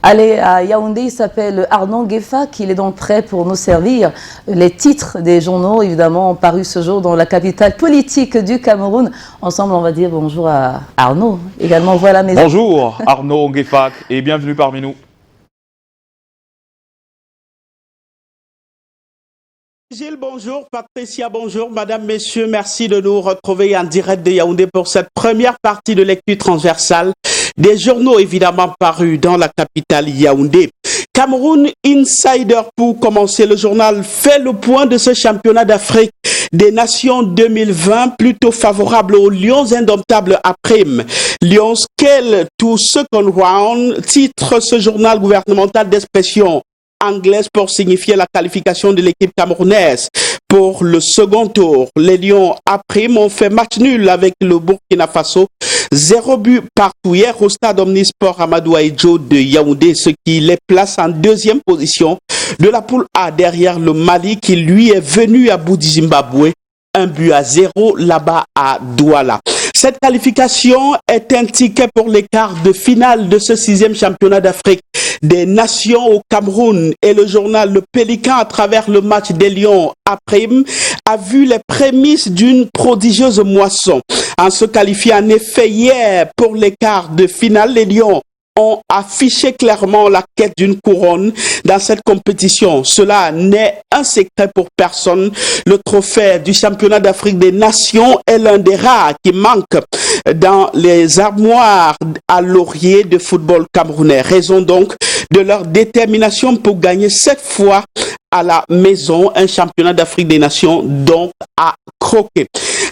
Allez, à Yaoundé, il s'appelle Arnaud Guéfac. Il est donc prêt pour nous servir les titres des journaux, évidemment, parus ce jour dans la capitale politique du Cameroun. Ensemble, on va dire bonjour à Arnaud. Également, voilà mes... Bonjour Arnaud Guéfac et bienvenue parmi nous. Gilles, bonjour. Patricia, bonjour. Madame, messieurs, merci de nous retrouver en direct de Yaoundé pour cette première partie de lecture transversale des journaux évidemment parus dans la capitale Yaoundé. Cameroun Insider pour commencer. Le journal fait le point de ce championnat d'Afrique des Nations 2020 plutôt favorable aux Lions indomptables à prime. Lions Scale to Second Round, titre ce journal gouvernemental d'expression anglaise pour signifier la qualification de l'équipe camerounaise pour le second tour. Les Lions à prime ont fait match nul avec le Burkina Faso. 0 but partout hier au stade Omnisport Amadou Ahidjo de Yaoundé, ce qui les place en deuxième position de la poule A derrière le Mali qui lui est venu à bout du Zimbabwe. 1-0 là-bas à Douala. Cette qualification est un ticket pour les quarts de finale de ce 6e championnat d'Afrique des Nations au Cameroun, et le journal Le Pélican, à travers le match des Lions à prime, a vu les prémices d'une prodigieuse moisson. En se qualifiant en effet hier pour les quarts de finale, les Lions ont affiché clairement la quête d'une couronne dans cette compétition. Cela n'est un secret pour personne. Le trophée du championnat d'Afrique des Nations est l'un des rares qui manque dans les armoires à laurier de football camerounais. Raison donc de leur détermination pour gagner 7 fois à la maison un championnat d'Afrique des Nations, donc à croquer.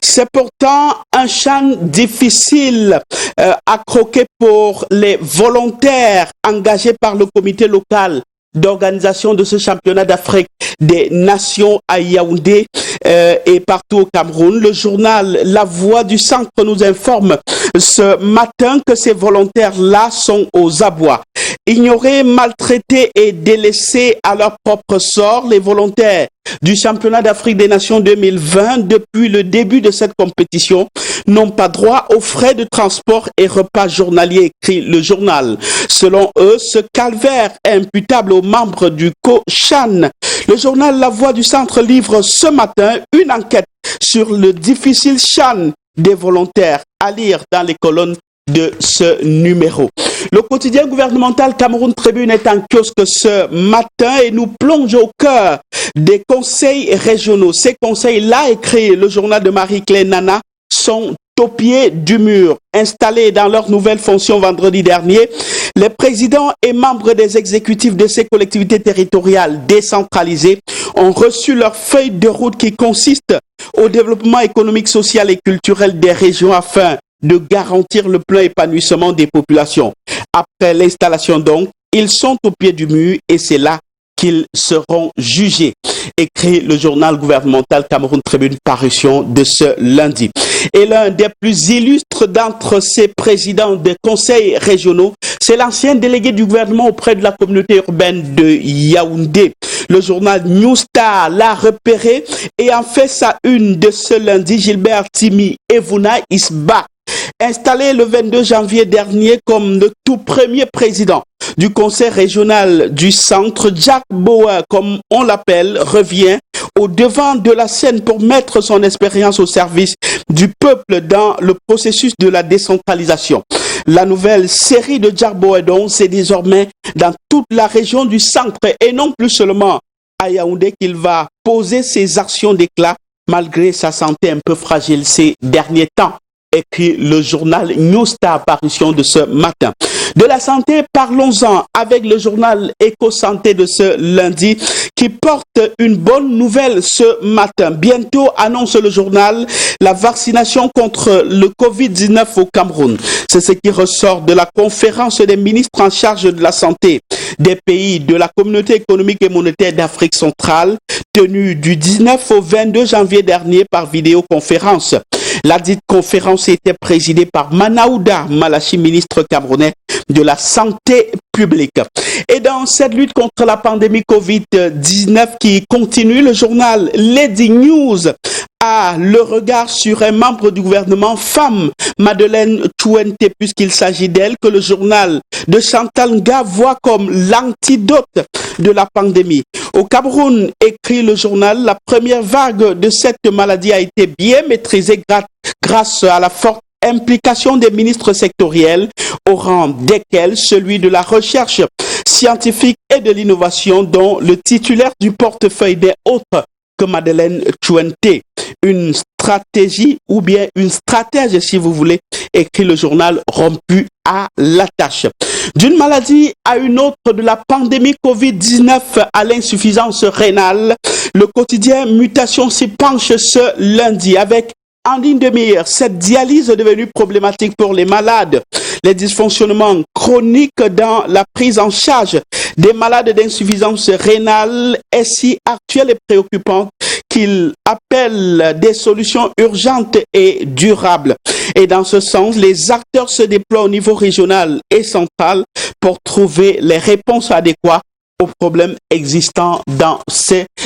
C'est pourtant un champ difficile à croquer pour les volontaires engagés par le comité local d'organisation de ce championnat d'Afrique des Nations à Yaoundé et partout au Cameroun. Le journal La Voix du Centre nous informe ce matin que ces volontaires-là sont aux abois. Ignorés, maltraités et délaissés à leur propre sort, les volontaires du championnat d'Afrique des Nations 2020, depuis le début de cette compétition, n'ont pas droit aux frais de transport et repas journaliers, écrit le journal. Selon eux, ce calvaire est imputable aux membres du COCHAN. Le journal La Voix du Centre livre ce matin une enquête sur le difficile CHAN des volontaires, à lire dans les colonnes de ce numéro. Le quotidien gouvernemental Cameroun Tribune est en kiosque ce matin et nous plonge au cœur des conseils régionaux. Ces conseils-là, écrit le journal de Marie-Claire Nana, sont au pied du mur. Installés dans leur nouvelle fonction vendredi dernier, les présidents et membres des exécutifs de ces collectivités territoriales décentralisées ont reçu leur feuille de route qui consiste au développement économique, social et culturel des régions afin de garantir le plein épanouissement des populations. Après l'installation donc, ils sont au pied du mur et c'est là qu'ils seront jugés, écrit le journal gouvernemental Cameroun Tribune, parution de ce lundi. Et l'un des plus illustres d'entre ces présidents des conseils régionaux, c'est l'ancien délégué du gouvernement auprès de la communauté urbaine de Yaoundé. Le journal New Star l'a repéré et en fait sa une de ce lundi. Gilbert Timi Evuna Isba, installé le 22 janvier dernier comme le tout premier président du conseil régional du centre, Jack Bauer, comme on l'appelle, revient au devant de la scène pour mettre son expérience au service du peuple dans le processus de la décentralisation. La nouvelle série de Jack Bauer, donc, c'est désormais dans toute la région du centre et non plus seulement à Yaoundé qu'il va poser ses actions d'éclat malgré sa santé un peu fragile ces derniers temps, écrit le journal New Star, parution de ce matin. De la santé, parlons-en avec le journal Éco-Santé de ce lundi qui porte une bonne nouvelle ce matin. Bientôt, annonce le journal, la vaccination contre le Covid-19 au Cameroun. C'est ce qui ressort de la conférence des ministres en charge de la santé des pays de la Communauté économique et monétaire d'Afrique centrale, tenue du 19 au 22 janvier dernier par vidéoconférence. La dite conférence était présidée par Manaouda Malachi, ministre camerounais de la Santé publique. Et dans cette lutte contre la pandémie Covid-19 qui continue, le journal Lady News a le regard sur un membre du gouvernement, femme, Madeleine Chouente, puisqu'il s'agit d'elle que le journal de Chantal Nga voit comme l'antidote de la pandémie. Au Cameroun, écrit le journal, la première vague de cette maladie a été bien maîtrisée grâce à la forte implication des ministres sectoriels, au rang desquels celui de la recherche scientifique et de l'innovation, dont le titulaire du portefeuille n'est autre que Madeleine Chouente. Une stratégie ou bien une stratège, si vous voulez, écrit le journal, rompu à la tâche. D'une maladie à une autre, de la pandémie Covid-19 à l'insuffisance rénale, le quotidien Mutation s'y penche ce lundi avec en ligne de mire cette dialyse devenue problématique pour les malades. Les dysfonctionnements chroniques dans la prise en charge des malades d'insuffisance rénale est si actuelle et préoccupante qu'il appelle des solutions urgentes et durables. Et dans ce sens, les acteurs se déploient au niveau régional et central pour trouver les réponses adéquates aux problèmes existants dans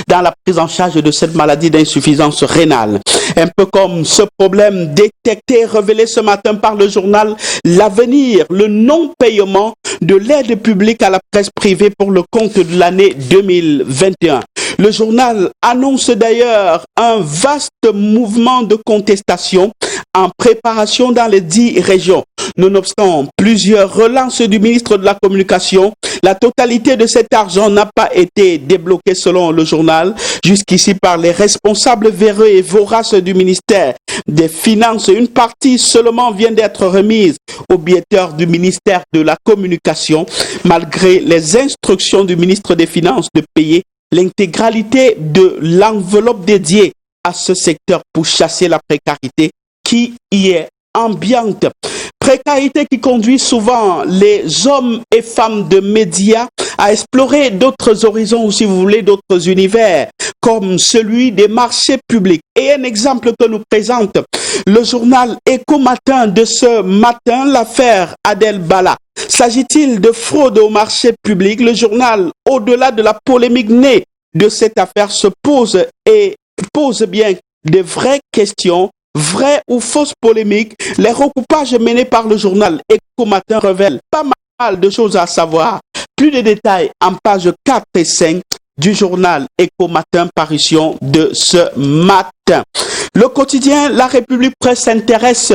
la prise en charge de cette maladie d'insuffisance rénale. Un peu comme ce problème détecté et révélé ce matin par le journal L'Avenir, le non-paiement de l'aide publique à la presse privée pour le compte de l'année 2021. Le journal annonce d'ailleurs un vaste mouvement de contestation en préparation dans les 10 régions. Nonobstant plusieurs relances du ministre de la Communication, la totalité de cet argent n'a pas été débloquée selon le journal, jusqu'ici par les responsables véreux et voraces du ministère des Finances. Une partie seulement vient d'être remise au biaiteur du ministère de la Communication, malgré les instructions du ministre des Finances de payer l'intégralité de l'enveloppe dédiée à ce secteur pour chasser la précarité qui y est ambiante. Précarité qui conduit souvent les hommes et femmes de médias à explorer d'autres horizons ou, si vous voulez, d'autres univers, comme celui des marchés publics. Et un exemple que nous présente le journal Écho Matin de ce matin, l'affaire Adel Bala. S'agit-il de fraude au marché public? Le journal, au-delà de la polémique née de cette affaire, se pose bien de vraies questions. Vraies ou fausses polémiques, les recoupages menés par le journal Écho Matin révèlent pas mal de choses à savoir. Plus de détails en pages 4 et 5 du journal Écho Matin, parution de ce matin. Le quotidien La République Presse s'intéresse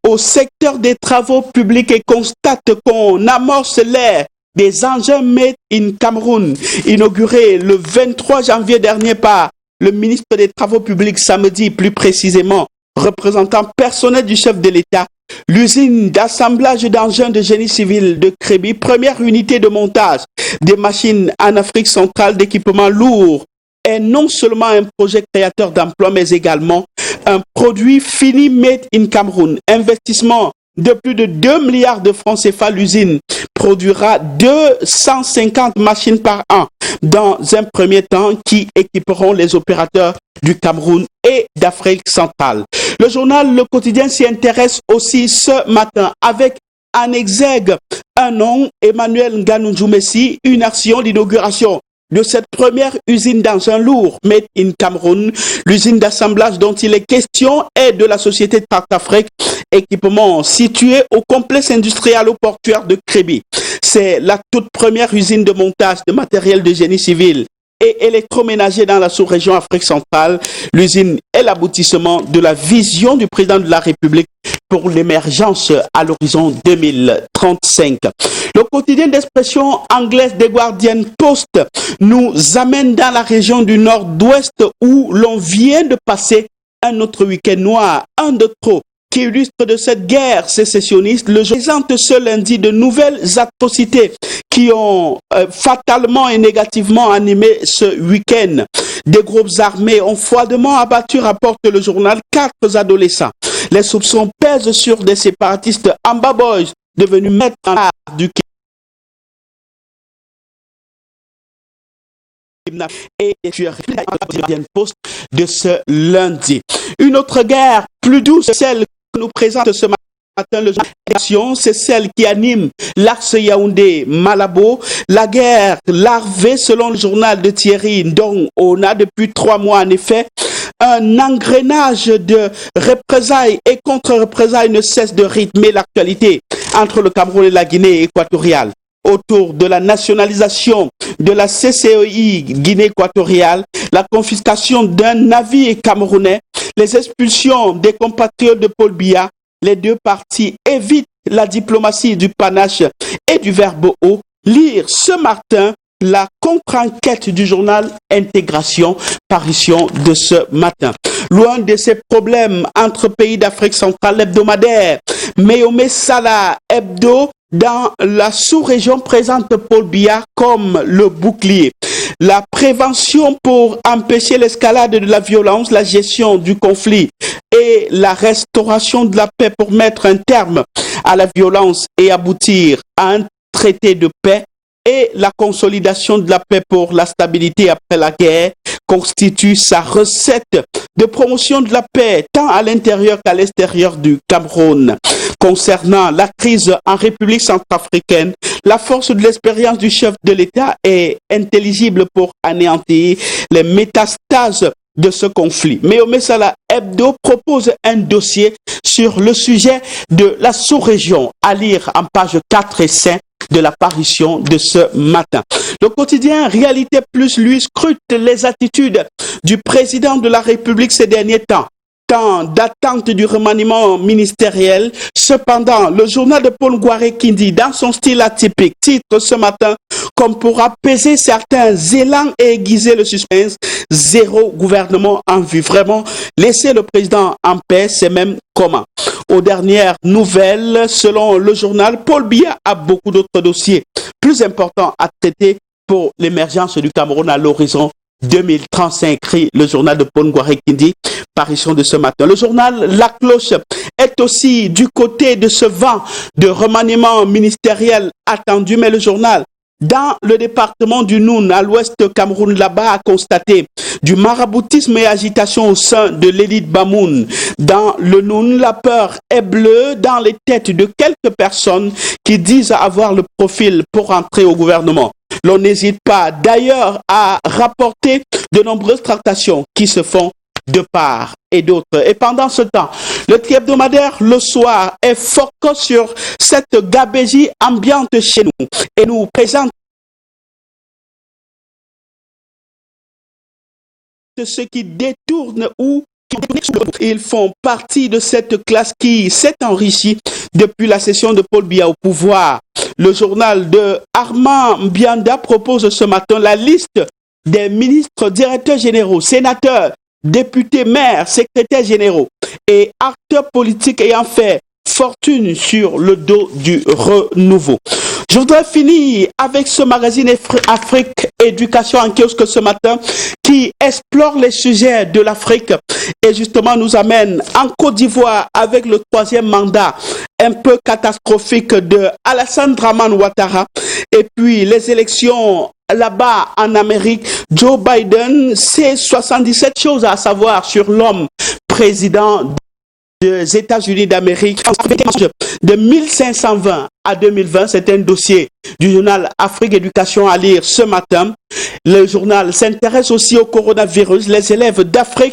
au secteur des travaux publics et constate qu'on amorce l'ère des engins Made in Cameroun, inauguré le 23 janvier dernier par le ministre des Travaux publics samedi, plus précisément représentant personnel du chef de l'État. L'usine d'assemblage d'engins de génie civil de Créby, première unité de montage des machines en Afrique centrale d'équipements lourds, est non seulement un projet créateur d'emplois, mais également un produit fini made in Cameroun. Investissement de plus de 2 milliards de francs CFA, l'usine produira 250 machines par an dans un premier temps qui équiperont les opérateurs du Cameroun et d'Afrique centrale. Le journal Le Quotidien s'y intéresse aussi ce matin avec en exergue un nom, Emmanuel Nganou Messi, une action d'inauguration de cette première usine d'engins lourds made in Cameroun. L'usine d'assemblage dont il est question est de la société Tartafrique, équipement situé au complexe industriel portuaire de Créby. C'est la toute première usine de montage de matériel de génie civil et électroménager dans la sous-région Afrique centrale. L'usine est l'aboutissement de la vision du président de la République pour l'émergence à l'horizon 2035. Le quotidien d'expression anglaise The Guardian Post nous amène dans la région du nord-ouest où l'on vient de passer un autre week-end noir, un de trop, qui illustre de cette guerre sécessionniste. Le journal présente ce lundi de nouvelles atrocités qui ont fatalement et négativement animé ce week-end. Des groupes armés ont froidement abattu, rapporte le journal, 4 adolescents. Les soupçons pèsent sur des séparatistes Amba Boys, devenus maîtres en art du et post de ce lundi. Une autre guerre plus douce, celle que nous présente ce matin matin, c'est celle qui anime l'axe Yaoundé-Malabo. La guerre larvée, selon le journal de Thierry, dont on a depuis 3 mois en effet, un engrenage de représailles et contre-représailles ne cesse de rythmer l'actualité entre le Cameroun et la Guinée équatoriale. Autour de la nationalisation de la CCEI Guinée équatoriale, la confiscation d'un navire camerounais, les expulsions des compatriotes de Paul Biya, les deux parties évitent la diplomatie du panache et du verbe haut. Lire ce matin la contre-enquête du journal Intégration, parution de ce matin. Loin de ces problèmes entre pays d'Afrique centrale, hebdomadaire Meomé Salah Hebdo dans la sous-région présente Paul Biya comme le bouclier. La prévention pour empêcher l'escalade de la violence, la gestion du conflit et la restauration de la paix pour mettre un terme à la violence et aboutir à un traité de paix et la consolidation de la paix pour la stabilité après la guerre constitue sa recette de promotion de la paix tant à l'intérieur qu'à l'extérieur du Cameroun. Concernant la crise en République centrafricaine, la force de l'expérience du chef de l'État est intelligible pour anéantir les métastases de ce conflit. Meomé Salah Hebdo propose un dossier sur le sujet de la sous-région à lire en pages 4 et 5 de la parution de ce matin. Le quotidien Réalité Plus, lui, scrute les attitudes du président de la République ces derniers temps d'attente du remaniement ministériel. Cependant, le journal de Paul Ngouaré Kindi, dans son style atypique, titre ce matin comme pour apaiser certains élans et aiguiser le suspense, zéro gouvernement en vue. Vraiment, laisser le président en paix, c'est même comment. Aux dernières nouvelles, selon le journal, Paul Biya a beaucoup d'autres dossiers plus importants à traiter pour l'émergence du Cameroun à l'horizon 2035, écrit le journal de Paul Ngouaré Kindi, parution de ce matin. Le journal La Cloche est aussi du côté de ce vent de remaniement ministériel attendu, mais le journal, dans le département du Noun, à l'ouest Cameroun, là-bas, a constaté du maraboutisme et agitation au sein de l'élite Bamoun. Dans le Noun, la peur est bleue dans les têtes de quelques personnes qui disent avoir le profil pour entrer au gouvernement. L'on n'hésite pas d'ailleurs à rapporter de nombreuses tractations qui se font de part et d'autre. Et pendant ce temps, le hebdomadaire Le Soir est focus sur cette gabégie ambiante chez nous et nous présente ceux qui détournent ou ils font partie de cette classe qui s'est enrichie depuis la cession de Paul Biya au pouvoir. Le journal de Armand Bianda propose ce matin la liste des ministres, directeurs généraux, sénateurs, députés, maires, secrétaires généraux et acteurs politiques ayant fait fortune sur le dos du renouveau. Je voudrais finir avec ce magazine Afrique Éducation en kiosque ce matin qui explore les sujets de l'Afrique et justement nous amène en Côte d'Ivoire avec le 3e mandat un peu catastrophique de Alassane Dramane Ouattara et puis les élections là-bas en Amérique. Joe Biden, c'est 77 choses à savoir sur l'homme président des États-Unis d'Amérique. De 1520 à 2020, c'est un dossier du journal Afrique Éducation à lire ce matin. Le journal s'intéresse aussi au coronavirus, les élèves d'Afrique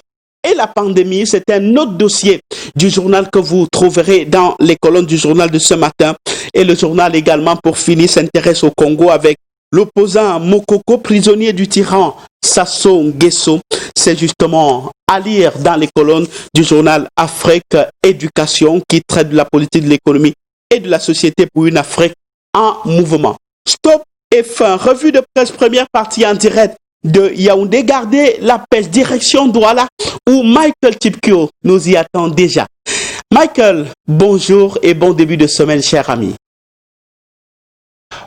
et la pandémie. C'est un autre dossier du journal que vous trouverez dans les colonnes du journal de ce matin. Et le journal également, pour finir, s'intéresse au Congo avec l'opposant Mokoko, prisonnier du tyran Sassou Nguesso. C'est justement à lire dans les colonnes du journal Afrique Éducation qui traite de la politique de l'économie et de la société pour une Afrique en mouvement. Stop et fin. Revue de presse, première partie en direct de Yaoundé. Gardez la pêche, direction Douala où Michael Tipkio nous y attend déjà. Michael, bonjour et bon début de semaine, cher ami.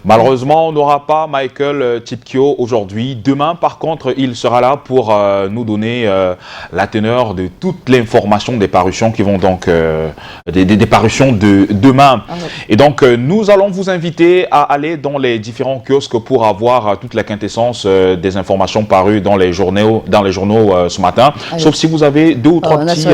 Malheureusement, on n'aura pas Michael Tipkio aujourd'hui. Demain, par contre, il sera là pour nous donner la teneur de toute l'information des parutions qui vont donc des parutions de demain. Et donc, nous allons vous inviter à aller dans les différents kiosques pour avoir toute la quintessence des informations parues dans les journaux ce matin. Sauf si vous avez 2 ou 3 petits...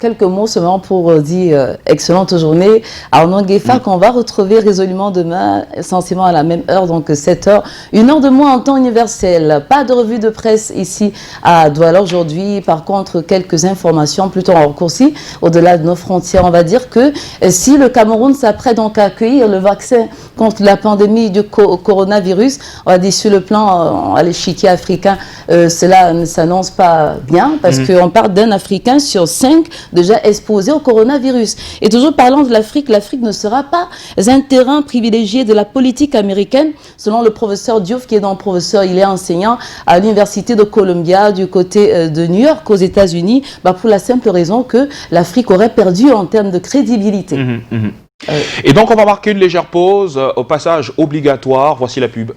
Quelques mots seulement pour dire excellente journée. Arnaud Guéfa qu'on va retrouver résolument demain, essentiellement à la même heure, donc 7 heures. 1 heure de moins en temps universel. Pas de revue de presse ici à Douala aujourd'hui. Par contre, quelques informations plutôt en raccourci au-delà de nos frontières. On va dire que si le Cameroun s'apprête donc à accueillir le vaccin contre la pandémie du coronavirus, on va dire sur le plan à l'échiquier africain, cela ne s'annonce pas bien parce qu'on parle d'un Africain sur 5 déjà exposé au coronavirus. Et toujours parlant de l'Afrique, l'Afrique ne sera pas un terrain privilégié de la politique américaine, selon le professeur Diouf, qui est donc professeur, il est enseignant à l'université de Columbia du côté de New York aux États-Unis, pour la simple raison que l'Afrique aurait perdu en termes de crédibilité. Et donc on va marquer une légère pause, au passage obligatoire, voici la pub.